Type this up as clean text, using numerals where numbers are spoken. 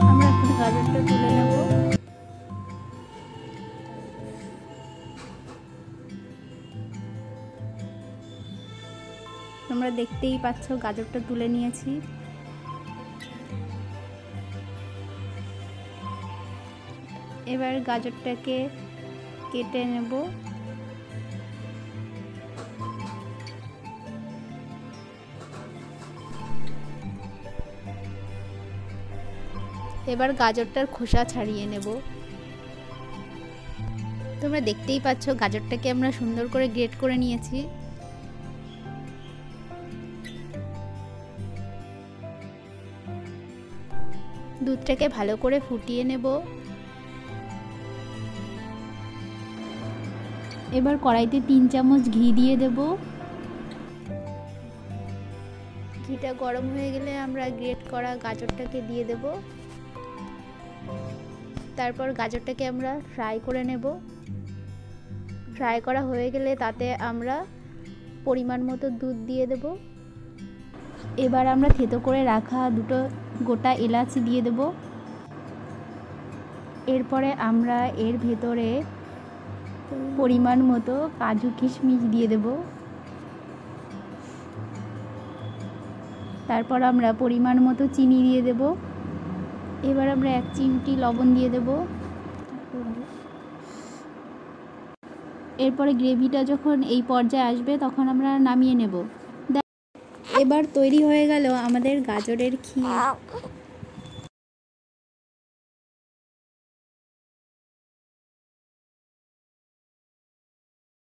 আমরা এখন গাজরটা তুলে নেব। তোমরা দেখতেই পাচ্ছ গাজরটা তুলে নিয়েছি। এবার গাজরটাকে কেটে নেব। এবার গাজরটার খোসা ছাড়িয়ে নেব। তোমরা দেখতেই পাচ্ছ গাজরটাকে আমরা সুন্দর করে গ্রেট করে নিয়েছি। দুধটাকে ভালো করে ফুটিয়ে নেব। এবার কড়াইতে 3 চামচ ঘি দিয়ে দেব। ঘিটা গরম হয়ে গেলে আমরা গ্রেট করা গাজরটাকে দিয়ে দেব। তারপর গাজরটাকে আমরা ফ্রাই করে নেব। ফ্রাই করা হয়ে গেলে তাতে আমরা পরিমাণ মতো দুধ দিয়ে দেব। এবার আমরা থেতো করে রাখা 2টো গোটা এলাচ দিয়ে দেব। এরপরে আমরা এর ভেতরে পরিমাণ মতো কাজু কিশমিশ দিয়ে দেব। তারপর আমরা পরিমাণ মতো চিনি দিয়ে দেব। এবার আমরা 1 চিমটি লবণ দিয়ে দেব। এরপরে গ্রেভিটা যখন এই পর্যায়ে আসবে তখন আমরা নামিয়ে নেব। এবার তৈরি হয়ে গেল আমাদের গাজরের ক্ষীর।